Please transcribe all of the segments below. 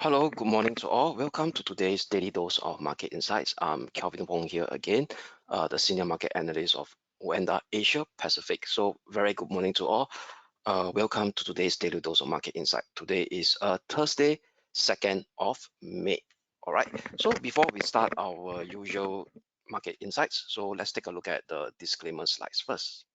Hello, good morning to all. Welcome to today's Daily Dose of Market Insights. I'm Kelvin Wong here again, the Senior Market Analyst of OANDA Asia Pacific. So very good morning to all. Welcome to today's Daily Dose of Market Insight. Today is Thursday, 2nd of May. All right, so before we start our usual market insights, so let's take a look at the disclaimer slides first.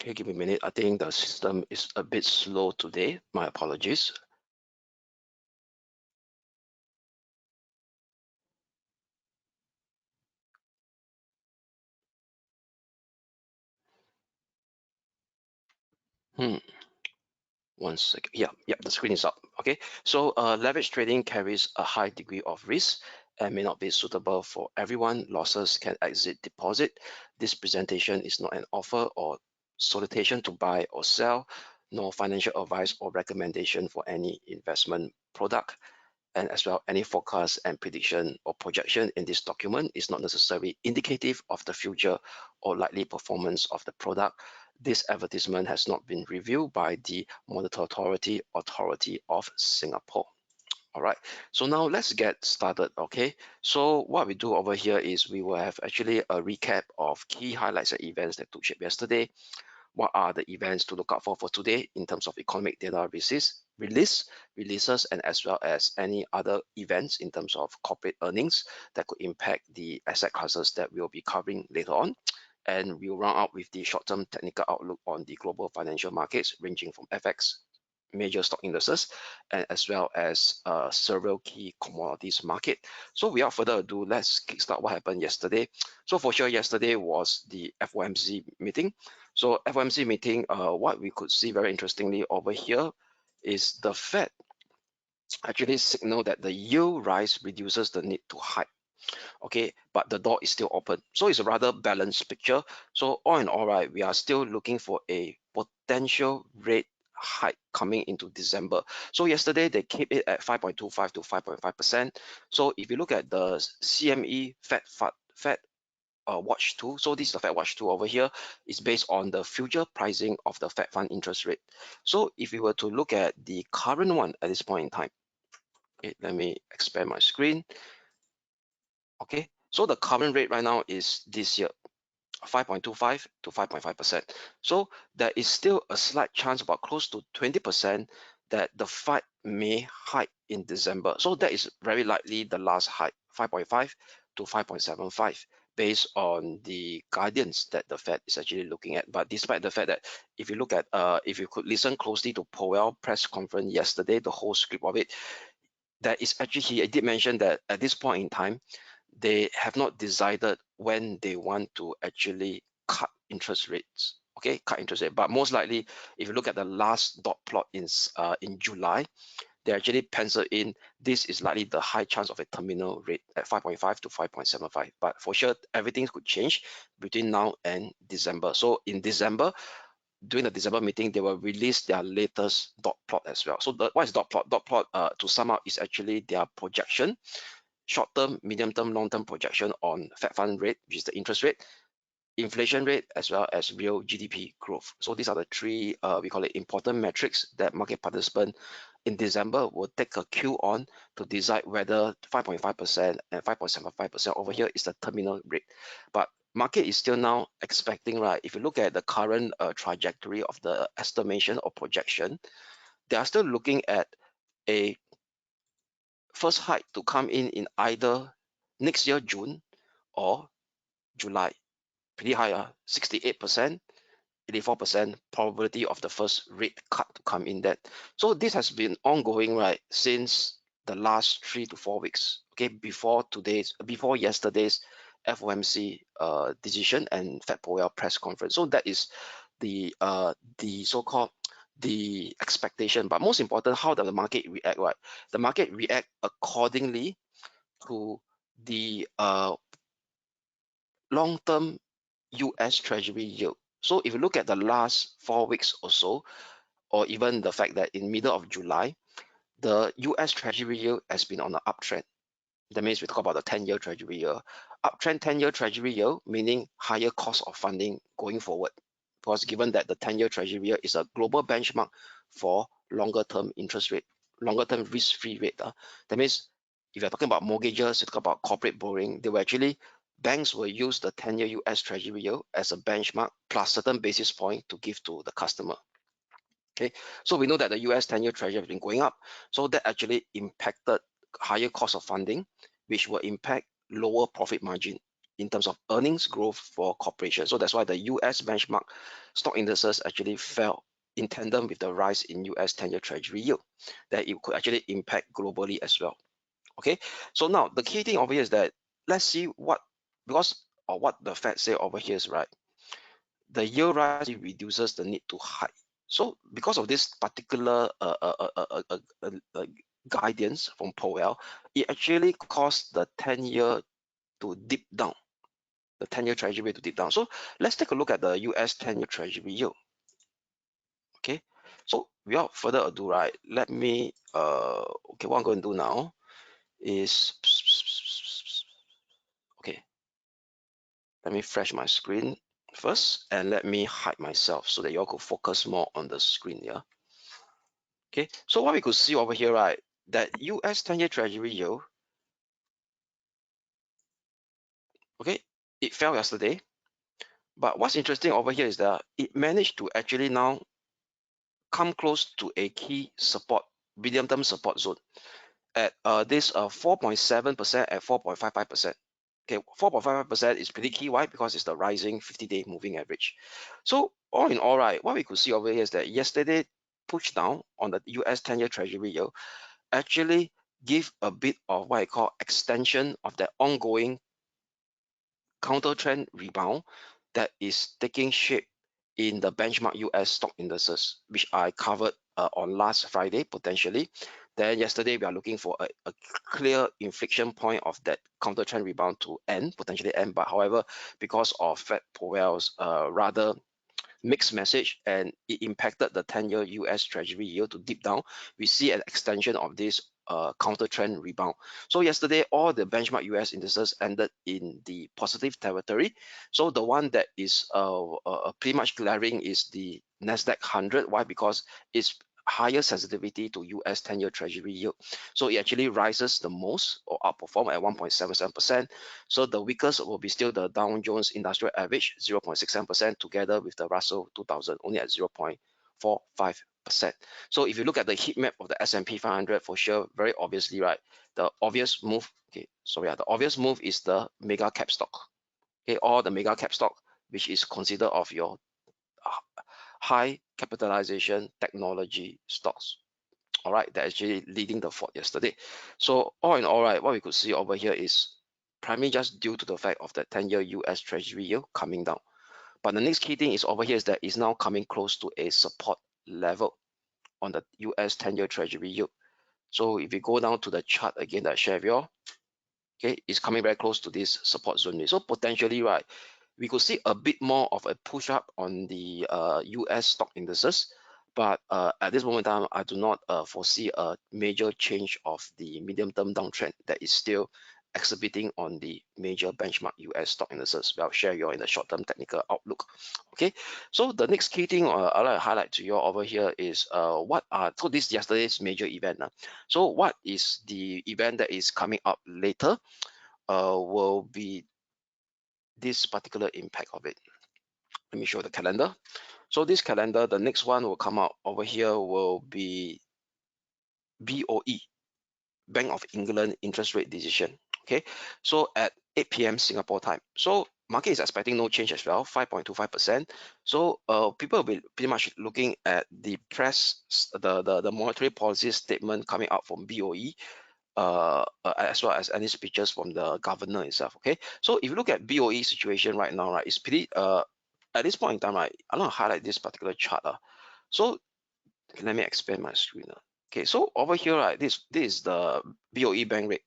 Okay, give me a minute. I think the system is a bit slow today. My apologies. One second. Yeah, the screen is up. Okay, so leverage trading carries a high degree of risk and may not be suitable for everyone. Losses can exceed deposit. This presentation is not an offer or solicitation to buy or sell, nor financial advice or recommendation for any investment product. And as well, any forecast and prediction or projection in this document is not necessarily indicative of the future or likely performance of the product. This advertisement has not been reviewed by the Monetary Authority of Singapore. All right, so now let's get started. Okay, so what we do over here is we will have actually a recap of key highlights and events that took shape yesterday. What are the events to look out for today in terms of economic data releases, and as well as any other events in terms of corporate earnings that could impact the asset classes that we'll be covering later on. And we'll round out with the short-term technical outlook on the global financial markets, ranging from FX, major stock indices, and as well as several key commodities market. So without further ado, let's kickstart what happened yesterday. So for sure, yesterday was the FOMC meeting. So FOMC meeting, what we could see very interestingly over here is the Fed actually signal that the yield rise reduces the need to hike. Okay, but the door is still open. So it's a rather balanced picture. So all in all, right, we are still looking for a potential rate hike coming into December. So yesterday they kept it at 5.25 to 5.5%. So if you look at the CME Fed Watch 2, so this is the Fed Watch 2 over here, is based on the future pricing of the Fed fund interest rate. So if you were to look at the current one at this point in time, okay, let me expand my screen. Okay, so the current rate right now is this year 5.25 to 5.5%. So there is still a slight chance, about close to 20%, that the Fed may hike in December. So that is very likely the last hike, 5.5 to 5.75, based on the guidance that the Fed is actually looking at. But despite the fact that if you look at, if you could listen closely to Powell press conference yesterday, the whole script of it, that is actually, he did mention that at this point in time, they have not decided when they want to actually cut interest rates. Okay, cut interest rate. But most likely, if you look at the last dot plot in July, they actually pencil in this is likely the high chance of a terminal rate at 5.5 to 5.75. But for sure, everything could change between now and December. So in December, during the December meeting, they will release their latest dot plot as well. So what is dot plot? Dot plot, to sum up, is actually their projection, short-term, medium-term, long-term projection on Fed fund rate, which is the interest rate, inflation rate, as well as real GDP growth. So these are the three, we call it important metrics that market participants in December will take a cue on to decide whether 5.5% and 5.75% over here is the terminal rate. But market is still now expecting, right? If you look at the current trajectory of the estimation or projection, they are still looking at a first hike to come in either next year June or July. Pretty high, 68%, 84% probability of the first rate cut to come in that. So this has been ongoing, right, since the last 3 to 4 weeks. Okay, before yesterday's FOMC decision and Fed Powell press conference. So that is the so-called the expectation, but most important, how does the market react, right? The market react accordingly to the long-term US Treasury yield. So if you look at the last 4 weeks or so, or even the fact that in middle of July, the US Treasury yield has been on an uptrend. That means we talk about the 10-year Treasury yield. Uptrend 10-year Treasury yield, meaning higher cost of funding going forward. Because given that the 10-year Treasury yield is a global benchmark for longer term interest rate, longer term risk-free rate. That means if you're talking about mortgages, you talk about corporate borrowing, they will actually, banks will use the 10-year US Treasury yield as a benchmark plus certain basis point to give to the customer. Okay, so we know that the US 10-year Treasury has been going up, so that actually impacted higher cost of funding, which will impact lower profit margin in terms of earnings growth for corporations. So that's why the US benchmark stock indices actually fell in tandem with the rise in US 10-year Treasury yield, that it could actually impact globally as well. Okay, so now the key thing over here is that let's see what, because of what the Fed say over here is right, the yield rise reduces the need to hike. So because of this particular guidance from Powell, it actually caused the 10-year to dip down, the 10-year Treasury to dip down. So let's take a look at the US 10-year Treasury yield. Okay, so without further ado, right, let me, okay, what I'm going to do now is, okay, let me refresh my screen first and let me hide myself so that you all could focus more on the screen, yeah. Okay, so what we could see over here, right, that US 10-year Treasury yield, okay, it fell yesterday, but what's interesting over here is that it managed to actually now come close to a key support, medium-term support zone at this 4.7% at 4.55%. Okay, 4.55% is pretty key. Why? Because it's the rising 50-day moving average. So all in all, right, what we could see over here is that yesterday push down on the US 10-year Treasury yield actually give a bit of what I call extension of the ongoing counter trend rebound that is taking shape in the benchmark US stock indices, which I covered on last Friday potentially. Then yesterday we are looking for a clear inflection point of that counter trend rebound to end, potentially end. But however, because of Fed Powell's rather mixed message and it impacted the 10-year US Treasury yield to dip down, we see an extension of this counter trend rebound. So yesterday, all the benchmark US indices ended in the positive territory. So the one that is pretty much glaring is the Nasdaq 100. Why? Because it's higher sensitivity to US 10-year Treasury yield. So it actually rises the most or outperform at 1.77%. So the weakest will be still the Dow Jones Industrial Average, 0.67%, together with the Russell 2000, only at 0.45%. So if you look at the heat map of the S&P 500, for sure, very obviously, right, the obvious move, the obvious move is the mega cap stock. Okay, all the mega cap stock, which is considered of your high capitalization technology stocks. All right, that actually leading the fort yesterday. So all in all, right, what we could see over here is primarily just due to the fact of the 10-year US Treasury yield coming down. But the next key thing is over here is that it's now coming close to a support level on the US 10-year Treasury yield. So if you go down to the chart again that I share with you all, okay, it's coming very close to this support zone. So potentially, right, we could see a bit more of a push up on the US stock indices. But at this moment in time, I do not foresee a major change of the medium-term downtrend that is still exhibiting on the major benchmark US stock indices. I'll share you in the short-term technical outlook. Okay, so the next key thing I'd like to highlight to you over here is so this yesterday's major event. So what is the event that is coming up later? Will be this particular impact of it. Let me show the calendar. So this calendar, the next one will come out over here will be BOE, Bank of England interest rate decision. Okay, so at 8 p.m. Singapore time. So market is expecting no change as well, 5.25%. So people will be pretty much looking at the the monetary policy statement coming out from BOE, as well as any speeches from the governor itself. Okay, so if you look at BOE situation right now, right, it's pretty at this point in time, right, I want to highlight this particular chart. So Okay, let me expand my screen now. Okay, so over here, right, this is the BOE bank rate,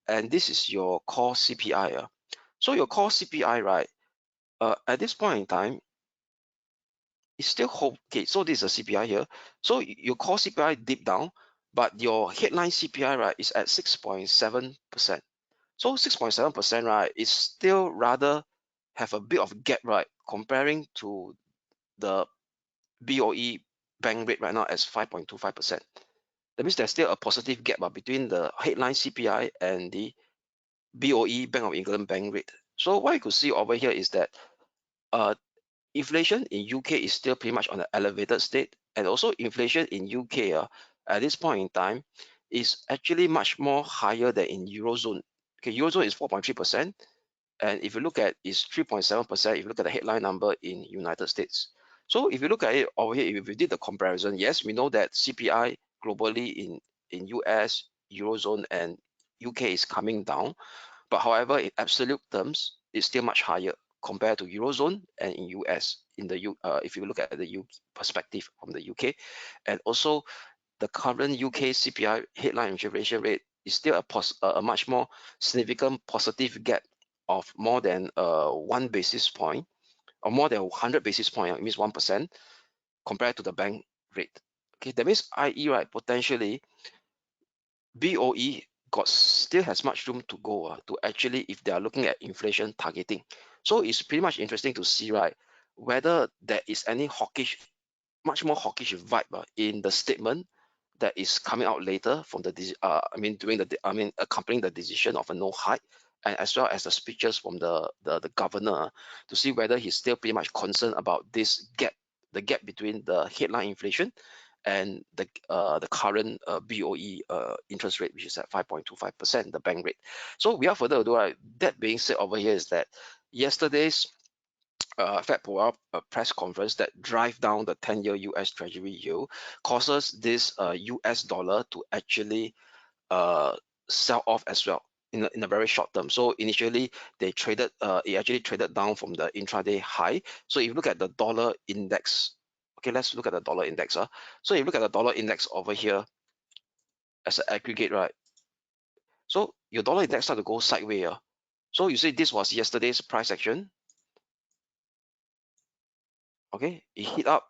and this is your core CPI. So your core CPI, right, at this point in time, it's still hold. Okay, so this is a CPI here. So your core CPI dipped down, but your headline CPI, right, is at 6.7%. So 6.7%, right, is still rather have a bit of gap, right, comparing to the BOE bank rate right now as 5.25%. That means there's still a positive gap between the headline CPI and the BOE Bank of England bank rate. So what you could see over here is that uh, inflation in UK is still pretty much on an elevated state, and also inflation in UK at this point in time is actually much more higher than in Eurozone. Okay, Eurozone is 4.3%, and if you look at it's 3.7%, if you look at the headline number in United States. So if you look at it over here, if we did the comparison, yes, we know that CPI globally in US, Eurozone, and UK is coming down, but however, in absolute terms, it's still much higher compared to Eurozone and in US. If you look at the U perspective from the UK, and also the current UK CPI headline inflation rate is still a much more significant positive gap of more than 1 basis point, or more than 100 basis point, it means 1% compared to the bank rate. Okay, that means IE, right, potentially BOE still has much room to go to actually, if they are looking at inflation targeting. So it's pretty much interesting to see, right, whether there is any much more hawkish vibe in the statement that is coming out later from accompanying the decision of a no hike, and as well as the speeches from the governor, to see whether he's still pretty much concerned about this gap, the gap between the headline inflation and the current BOE interest rate, which is at 5.25%, the bank rate. So without further ado, right, that being said, over here is that yesterday's Fed Powell press conference that drive down the 10-year US Treasury yield causes this US dollar to actually sell off as well in a very short term. So initially it actually traded down from the intraday high. So if you look at the dollar index, okay, let's look at the dollar index. So if you look at the dollar index over here as an aggregate, right? So your dollar index start to go sideways. So you see this was yesterday's price action. Okay, it hit up,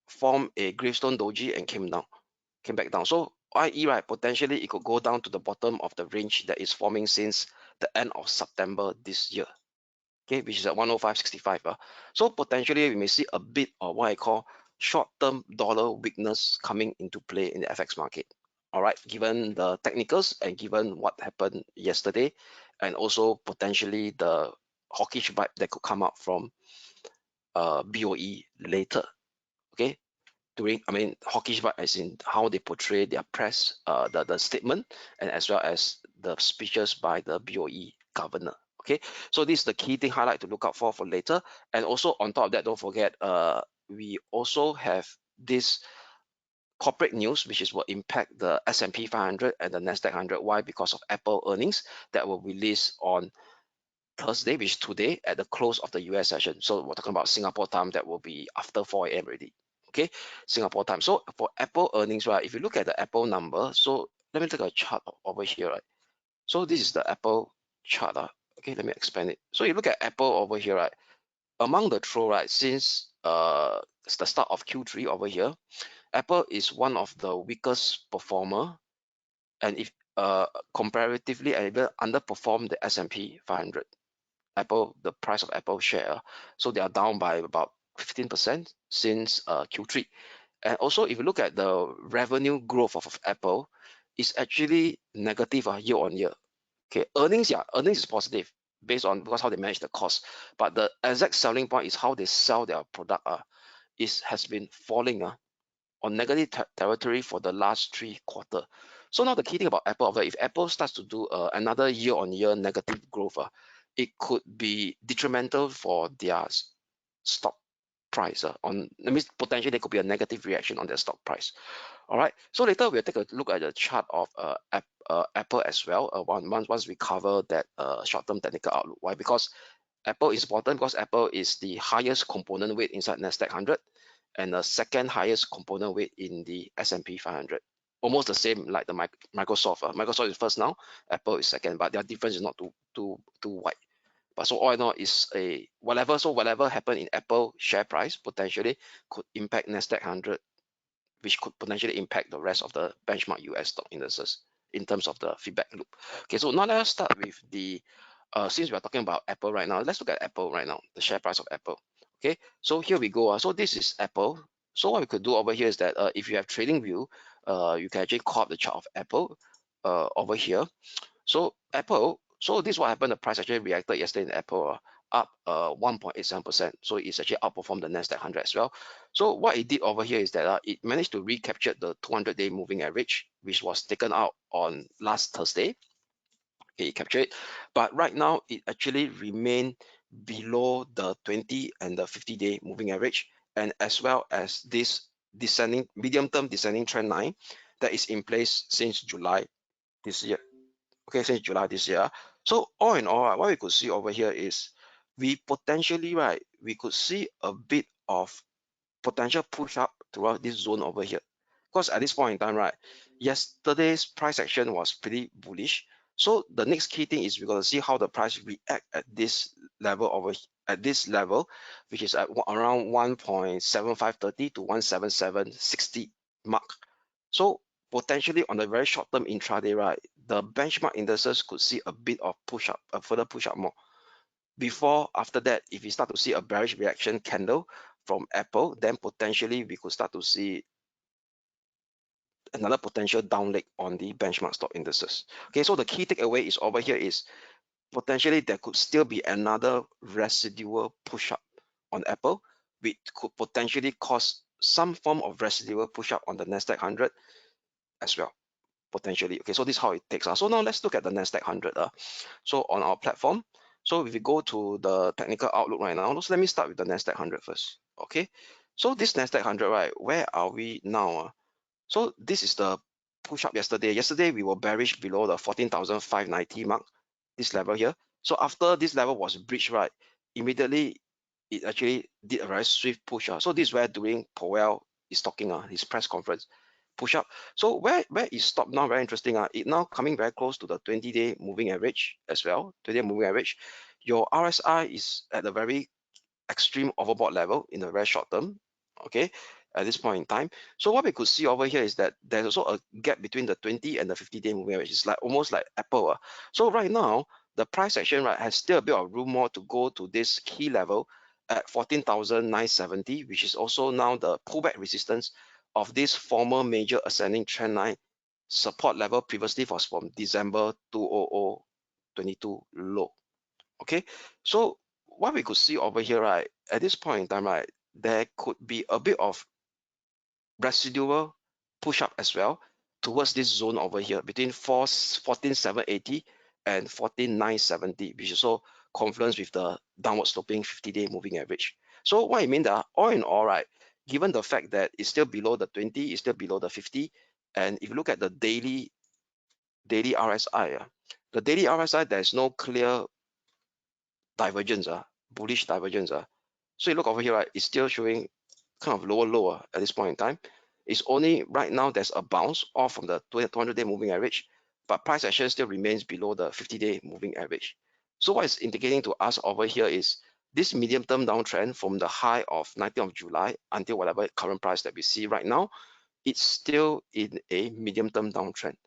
formed a gravestone doji and came back down. So IE, right, potentially it could go down to the bottom of the range that is forming since the end of September this year. Okay, which is at 105.65. So potentially we may see a bit of what I call short-term dollar weakness coming into play in the FX market. All right, given the technicals and given what happened yesterday, and also potentially the hawkish vibe that could come out from BOE later. Okay, hawkish vibe as in how they portray their press, the statement, and as well as the speeches by the BOE governor. Okay, so this is the key thing highlight to look out for later. And also on top of that, don't forget, we also have this corporate news, which is will impact the S&P 500 and the Nasdaq 100. Why? Because of Apple earnings that will release on Thursday, which is today at the close of the US session. So we're talking about Singapore time, that will be after 4 a.m. already. Okay, Singapore time. So for Apple earnings, right, if you look at the Apple number, so let me take a chart over here, right? So this is the Apple chart. Okay, let me expand it. So you look at Apple over here, right? Among the throw, right, since it's the start of Q3 over here, Apple is one of the weakest performer, and if comparatively able underperform the S&P 500. Apple, the price of Apple share, so they are down by about 15% since Q3. And also, if you look at the revenue growth of Apple, it's actually negative year on year. Okay, earnings is positive based on because how they manage the cost, but the exact selling point is how they sell their product has been falling on negative territory for the last 3 quarters. So now the key thing about Apple, if Apple starts to do another year-on-year negative growth, it could be detrimental for their stock price. That means potentially there could be a negative reaction on their stock price. All right. So later we'll take a look at the chart of Apple as well. Once we cover that short-term technical outlook. Why? Because Apple is important because Apple is the highest component weight inside Nasdaq 100. and the second highest component weight in the S&P 500. Almost the same like the Microsoft. Microsoft is first now, Apple is second, but their difference is not too wide. But so all in all is a whatever happened in Apple share price potentially could impact Nasdaq 100, which could potentially impact the rest of the benchmark US stock indices in terms of the feedback loop. Okay, so now let us start with the since we are talking about Apple right now, let's look at Apple right now, the share price of Apple. Okay, so here we go. So this is Apple. So what we could do over here is that if you have trading view, you can actually call up the chart of Apple over here. So Apple, so this is what happened. The price actually reacted yesterday in Apple up 1.87%. So it's actually outperformed the Nasdaq 100 as well. So what it did over here is that it managed to recapture the 200-day moving average, which was taken out on last Thursday. Okay, it captured it, but right now it actually remained below the 20 and the 50-day moving average, and as well as this descending medium-term descending trend line that is in place since July this year. Okay, since July this year. So all in all, what we could see over here is we potentially, we could see a bit of potential push up throughout this zone over here. Because at this point in time, yesterday's price action was pretty bullish. So the next key thing is we're going to see how the price react at this level which is at around 1.7530 to 17760 mark. So potentially on the very short term intraday, the benchmark indices could see a bit of push up, a further push up more. Before, after that, if we start to see a bearish reaction candle from Apple, then potentially we could start to see another potential down leg on the benchmark stock indices. Okay, so the key takeaway is over here is potentially there could still be another residual push up on Apple, which could potentially cause some form of residual push up on the Nasdaq 100 as well. Potentially. Okay, so this is how it takes. So now let's look at the Nasdaq 100. So on our platform, so if we go to the technical outlook right now, so let me start with the Nasdaq 100 first. Okay, so this Nasdaq 100, where are we now? So this is the push up yesterday. Yesterday we were bearish below the 14,590 mark, this level here. So after this level was breached, immediately it actually did a very swift push. So this is where during Powell is talking, his press conference, push up. So where it stopped now, very interesting. It now coming very close to the 20-day moving average as well. 20-day moving average. Your RSI is at a very extreme overbought level in the very short term. Okay, at this point in time. So what we could see over here is that there's also a gap between the 20 and the 50-day moving average. It's like almost like Apple. So right now, the price action has still a bit of room more to go to this key level at 14,970, which is also now the pullback resistance of this former major ascending trend line support level previously was from December 2022 low. Okay, so what we could see over here, at this point in time, there could be a bit of residual push up as well towards this zone over here between 14,780 and 14,970, which is also confluence with the downward sloping 50-day moving average. So what I mean that all in all, given the fact that it's still below the 20, it's still below the 50, and if you look at the daily RSI, the daily RSI, there's no clear divergence, bullish divergence. So you look over here, it's still showing kind of lower at this point in time. It's only right now there's a bounce off from the 200-day moving average, but price action still remains below the 50-day moving average. So what it's indicating to us over here is this medium-term downtrend from the high of 19th of July until whatever current price that we see right now, it's still in a medium-term downtrend.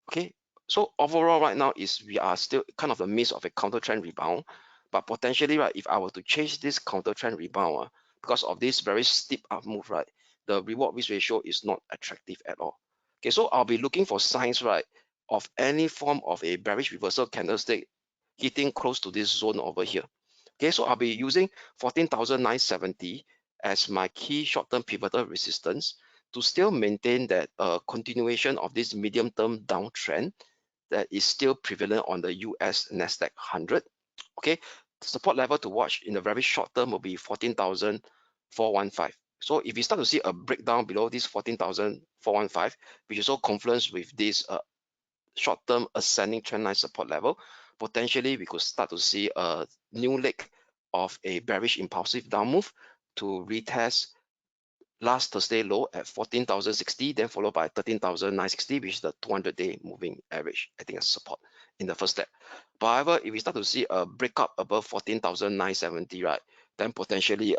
Okay, so overall right now is we are still kind of the midst of a counter trend rebound, but potentially, if I were to chase this counter trend rebound, because of this very steep up move, the reward risk ratio is not attractive at all. Okay, so I'll be looking for signs, of any form of a bearish reversal candlestick hitting close to this zone over here. Okay, so I'll be using 14,970 as my key short-term pivotal resistance to still maintain that continuation of this medium-term downtrend that is still prevalent on the US Nasdaq 100. Okay, the support level to watch in the very short term will be 14,415. So if we start to see a breakdown below this 14,415, which is also confluence with this short-term ascending trendline support level, potentially we could start to see a new leg of a bearish impulsive down move to retest last Thursday low at 14,060, then followed by 13,960, which is the 200-day moving average, I think, as support in the first step. But however, if we start to see a breakup above 14,970, right, then potentially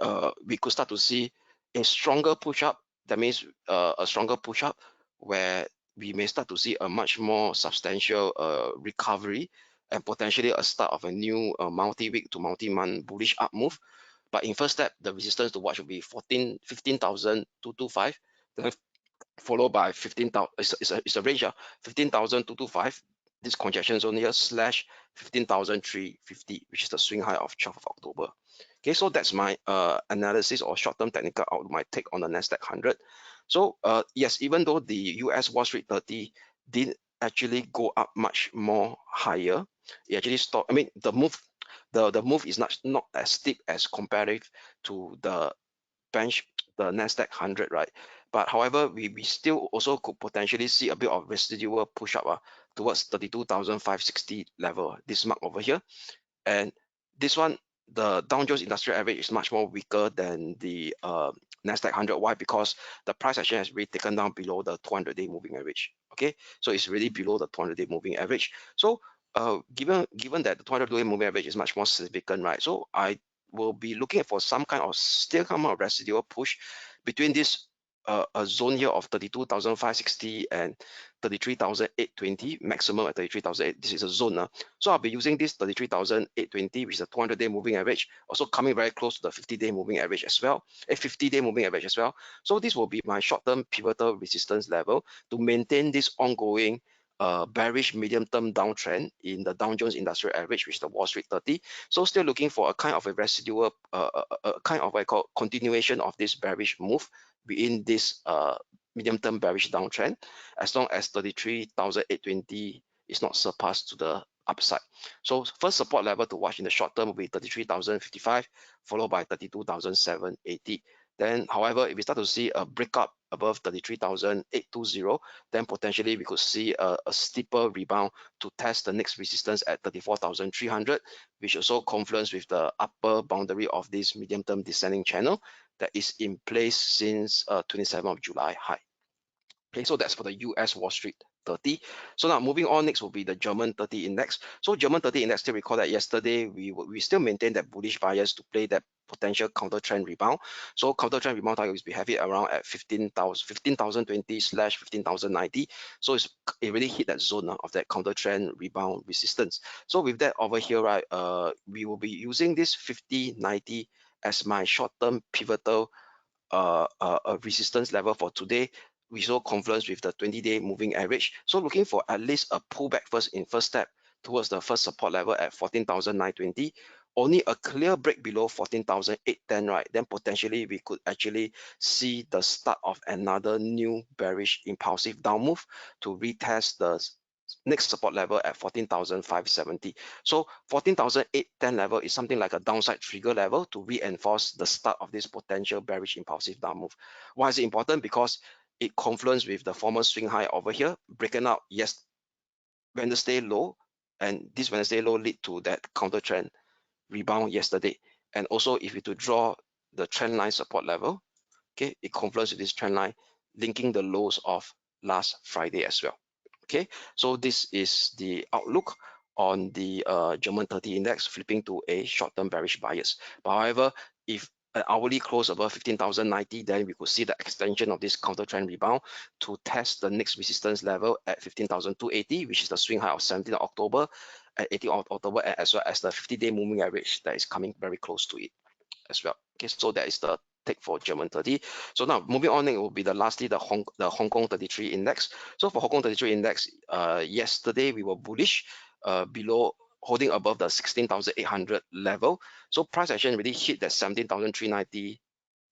we could start to see a stronger push up. That means a stronger push up where we may start to see a much more substantial recovery and potentially a start of a new multi-week to multi-month bullish up move. But in first step, the resistance to watch will be 15,225, then followed by 15,000. It's a range, 15,225. This congestion zone here slash 15,350, which is the swing high of 12th of October. Okay, so that's my analysis or short-term technical outlook, my take on the Nasdaq 100. So yes, even though the US Wall Street 30 did actually go up much more higher, it actually stopped. I mean, the move is not as steep as comparative to the Nasdaq 100, right? But however, we still also could potentially see a bit of residual push up towards 32,560 level, this mark over here. And this one, the Dow Jones Industrial Average is much more weaker than the Nasdaq 100. Why? Because the price action has really taken down below the 200-day moving average. Okay, so it's really below the 200-day moving average. So given that the 200-day moving average is much more significant, right? So I will be looking for some kind of still come out residual push between this a zone here of 32,560 and 33,820, maximum at 33,008. This is a zone. So I'll be using this 33,820, which is a 200-day moving average, also coming very close to the 50-day moving average as well, a 50-day moving average as well. So this will be my short-term pivotal resistance level to maintain this ongoing bearish medium-term downtrend in the Dow Jones Industrial Average, which is the Wall Street 30. So still looking for a kind of a residual, kind of what I call continuation of this bearish move within this medium-term bearish downtrend, as long as 33,820 is not surpassed to the upside. So first support level to watch in the short term will be 33,055, followed by 32,780. Then, however, if we start to see a breakup above 33,820, then potentially we could see a steeper rebound to test the next resistance at 34,300, which also confluence with the upper boundary of this medium-term descending channel that is in place since 27th of July high. Okay, so that's for the US Wall Street 30. So now moving on, next will be the German 30 index. So German 30 index, still recall that yesterday we still maintain that bullish bias to play that potential counter trend rebound. So counter trend rebound target we have it around at 15,020 slash 15,090. So it really hit that zone of that counter trend rebound resistance. So with that over here, right, we will be using this 5090 as my short-term pivotal resistance level for today. We saw confluence with the 20-day moving average. So looking for at least a pullback first in first step towards the first support level at 14,920. Only a clear break below 14,810, right? Then potentially we could actually see the start of another new bearish impulsive down move to retest the next support level at 14,570. So 14,810 level is something like a downside trigger level to reinforce the start of this potential bearish impulsive down move. Why is it important? Because it confluence with the former swing high over here, breaking out Wednesday low, and this Wednesday low lead to that counter trend rebound yesterday. And also if you to draw the trend line support level, okay, it confluence with this trend line, linking the lows of last Friday as well. Okay, so this is the outlook on the German 30 index, flipping to a short-term bearish bias. But however, if an hourly close above 15,090, then we could see the extension of this counter trend rebound to test the next resistance level at 15,280, which is the swing high of 17th of October, at 18th of October, as well as the 50-day moving average that is coming very close to it as well. Okay, so that is the take for German 30. So now moving on, it will be lastly the Hong Kong 33 index. So for Hong Kong 33 index, yesterday we were bullish, below holding above the 16,800 level. So price action really hit that 17,390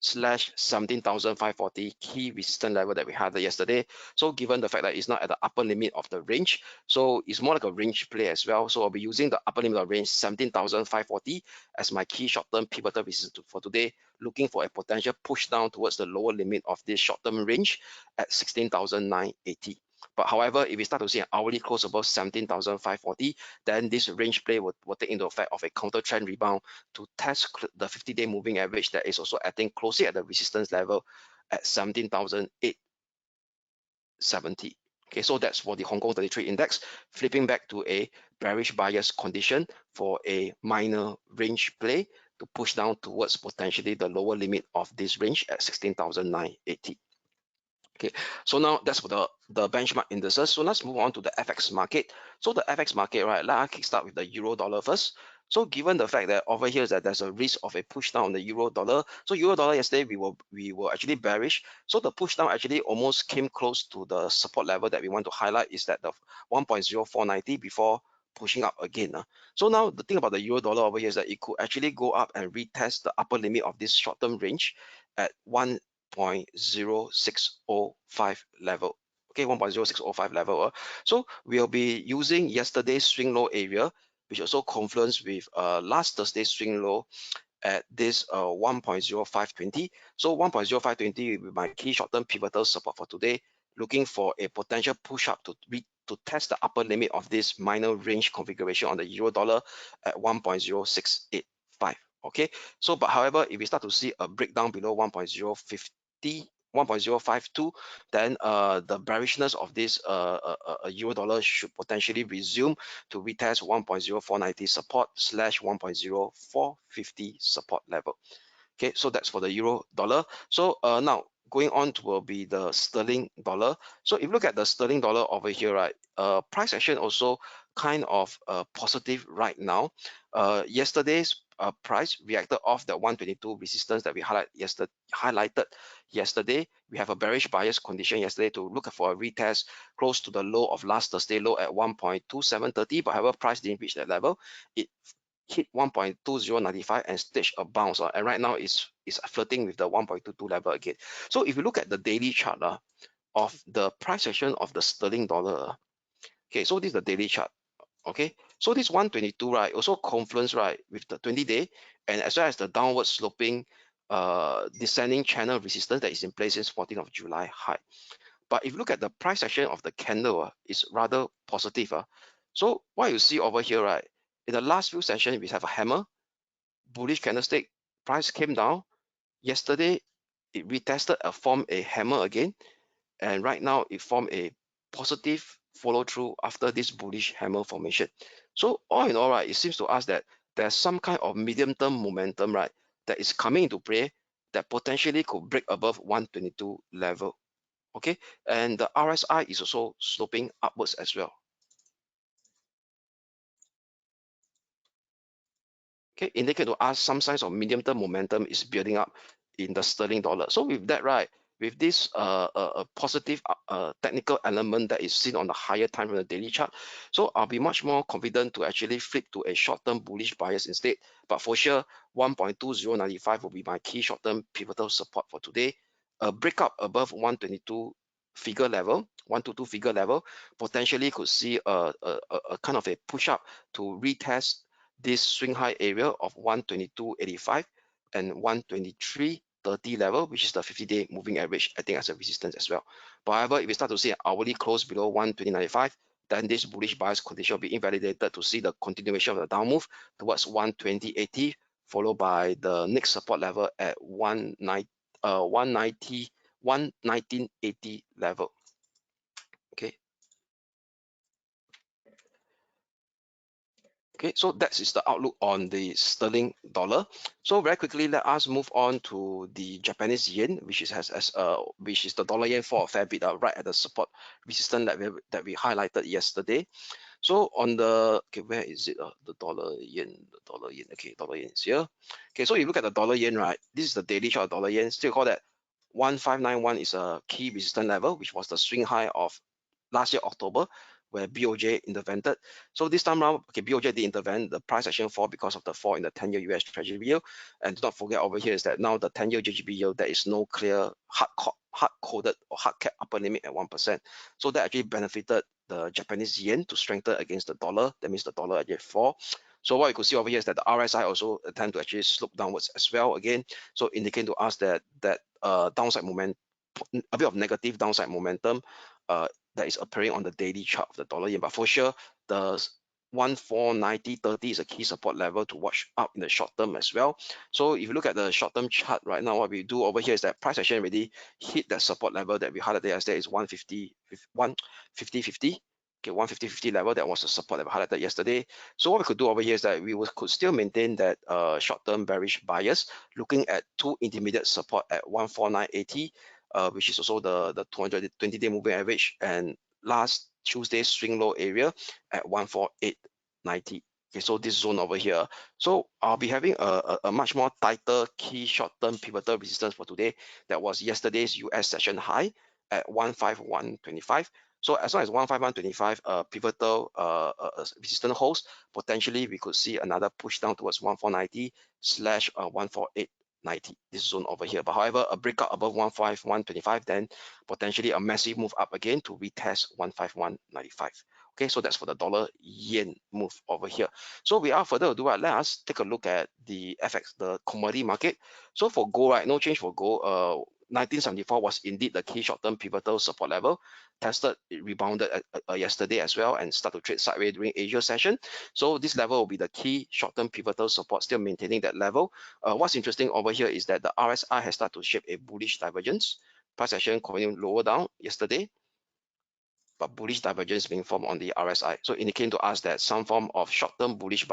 slash 17,540 key resistance level that we had yesterday. So given the fact that it's not at the upper limit of the range, so it's more like a range play as well. So I'll be using the upper limit of range 17,540 as my key short-term pivotal resistance for today, looking for a potential push down towards the lower limit of this short-term range at 16,980. But however, if we start to see an hourly close above 17,540, then this range play will take into effect of a counter trend rebound to test the 50-day moving average that is also acting closely at the resistance level at 17,870. Okay, so that's for the Hong Kong 33 index, flipping back to a bearish bias condition for a minor range play to push down towards potentially the lower limit of this range at 16,980. Okay, so now that's for the benchmark indices. So let's move on to the FX market. So the FX market, right, let us kickstart with the euro dollar first. So given the fact that over here is that there's a risk of a push down on the euro dollar. So euro dollar yesterday we were actually bearish. So the push down actually almost came close to the support level that we want to highlight, is that the 1.0490 before pushing up again. So now the thing about the euro dollar over here is that it could actually go up and retest the upper limit of this short-term range at 1.0605 level. Okay, 1.0605 level. So we'll be using yesterday's swing low area, which also confluence with last Thursday's swing low at this 1.0520. So 1.0520 will be my key short-term pivotal support for today, looking for a potential push up to test the upper limit of this minor range configuration on the euro dollar at 1.0685. Okay, so but however, if we start to see a breakdown below 1.050, 1.052, then the bearishness of this euro dollar should potentially resume to retest 1.0490 support / 1.0450 support level. Okay, so that's for the euro dollar. So now going on to will be the sterling dollar. So if you look at the sterling dollar over here, right, price action also kind of positive right now. Yesterday's price reacted off the 122 resistance that we highlighted yesterday. We have a bearish bias condition yesterday to look for a retest close to the low of last Thursday low at 1.2730, but however price didn't reach that level. It hit 1.2095 and stage a bounce, and right now it's flirting with the 1.22 level again. So if you look at the daily chart of the price action of the sterling dollar, okay, so this is the daily chart. Okay, so this 122, right, also confluence, right, with the 20-day and as well as the downward sloping descending channel resistance that is in place since 14th of July high. But if you look at the price action of the candle, it's rather positive. So what you see over here, right, in the last few sessions, we have a hammer, bullish candlestick, price came down. Yesterday, it retested and formed a hammer again. And right now, it formed a positive follow through after this bullish hammer formation. So all in all, right, it seems to us that there's some kind of medium-term momentum, right, that is coming into play that potentially could break above 122 level. Okay, and the RSI is also sloping upwards as well. Okay, indicate to us some signs of medium-term momentum is building up in the sterling dollar. So with that, right, with this positive technical element that is seen on the higher time from the daily chart, so I'll be much more confident to actually flip to a short-term bullish bias instead. But for sure, 1.2095 will be my key short-term pivotal support for today. A breakup above 122 figure level, 122 figure level, potentially could see a kind of a push up to retest this swing high area of 122.85 and 123.30 level, which is the 50-day moving average, I think as a resistance as well. But however, if we start to see an hourly close below 120.95, then this bullish bias condition will be invalidated to see the continuation of the down move towards 120.80, followed by the next support level at 119.80 level. Okay. Okay, so that is the outlook on the sterling dollar. So very quickly, let us move on to the Japanese yen, which is which is the dollar yen for a fair bit, right at the support resistance that we highlighted yesterday. So on the, okay, where is it? The dollar yen, okay, dollar yen is here. Okay, so you look at the dollar yen, right? This is the daily chart of dollar yen. Still call that 1591 is a key resistance level, which was the swing high of last year October, where BOJ intervened. So this time around, okay, BOJ did intervene. The price action fall because of the fall in the 10-year US Treasury yield. And do not forget over here is that now the 10-year JGB yield, there is no clear hard-coded or hard-cap upper limit at 1%. So that actually benefited the Japanese yen to strengthen against the dollar. That means the dollar actually fall. So what you could see over here is that the RSI also tend to actually slope downwards as well again. So indicating to us that downside momentum, a bit of negative downside momentum that is appearing on the daily chart of the dollar yen. But for sure, the 1490.30 is a key support level to watch up in the short term as well. So if you look at the short term chart right now, what we do over here is that price action already hit that support level that we highlighted yesterday is 150.50. Okay, 150.50 level, that was the support that we highlighted yesterday. So what we could do over here is that we could still maintain that short-term bearish bias, looking at two intermediate support at 149.80, which is also the 220-day moving average, and last Tuesday's swing low area at 148.90. Okay, so this zone over here. So I'll be having a much more tighter key short-term pivotal resistance for today. That was yesterday's US session high at 151.25. So as long as 151.25 pivotal resistance holds, potentially we could see another push down towards 1490 slash 148.90, this zone over here. But however, a breakout above 151.25, then potentially a massive move up again to retest 151.95. Okay, so that's for the dollar yen move over here. So without further ado, let us take a look at the FX, the commodity market. So for gold, right, no change for gold. 1974 was indeed the key short-term pivotal support level. Tested, it rebounded yesterday as well and start to trade sideways during Asia session. So this level will be the key short-term pivotal support, still maintaining that level. What's interesting over here is that the RSI has started to shape a bullish divergence. Price action continued lower down yesterday, but bullish divergence being formed on the RSI, so indicating to us that some form of short-term bullish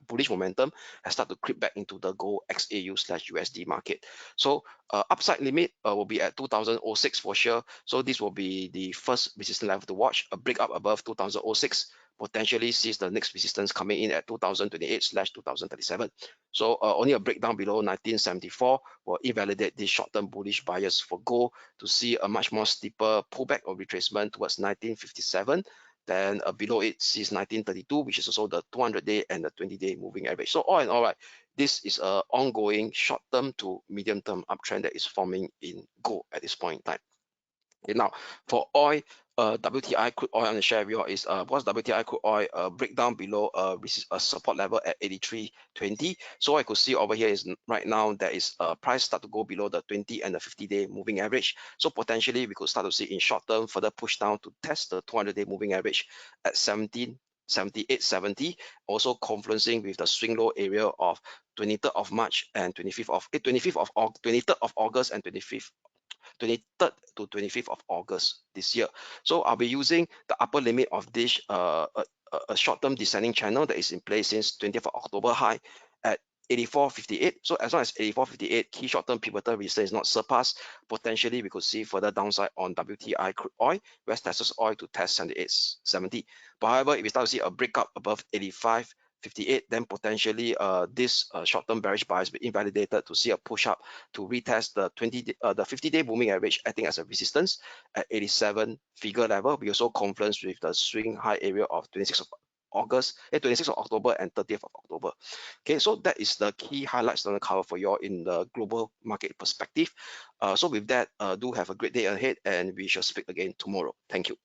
bullish momentum has started to creep back into the gold XAU/USD market. So upside limit will be at 2006 for sure. So this will be the first resistance level to watch. A break up above 2006 potentially sees the next resistance coming in at 2028/2037. So only a breakdown below 1974 will invalidate this short-term bullish bias for gold to see a much more steeper pullback or retracement towards 1957. Then below it sees 1932, which is also the 200-day and the 20-day moving average. So all in all, right, this is an ongoing short-term to medium-term uptrend that is forming in gold at this point in time. Okay, now for oil, WTI crude oil on the share view is what's WTI crude oil breakdown below a support level at 83.20. So I could see over here is right now there is a price start to go below the 20 and the 50-day moving average. So potentially we could start to see in short term further push down to test the 200-day moving average at 78.70, also confluencing with the swing low area of 23rd of March and 25th of August and 23rd to 25th of August this year. So I'll be using the upper limit of this a short-term descending channel that is in place since 20th of October high at 84.58. So as long as 84.58 key short-term pivotal resistance is not surpassed, potentially we could see further downside on WTI crude oil, West Texas oil to test 78.70. But however, if we start to see a breakup above 85.58, then potentially this short-term bearish bias will be invalidated to see a push up to retest the 50-day moving average acting as a resistance at 87 figure level. We also confluence with the swing high area of 26th of October and 30th of October. Okay, so that is the key highlights on the cover for you all in the global market perspective. So with that, do have a great day ahead, and we shall speak again tomorrow. Thank you.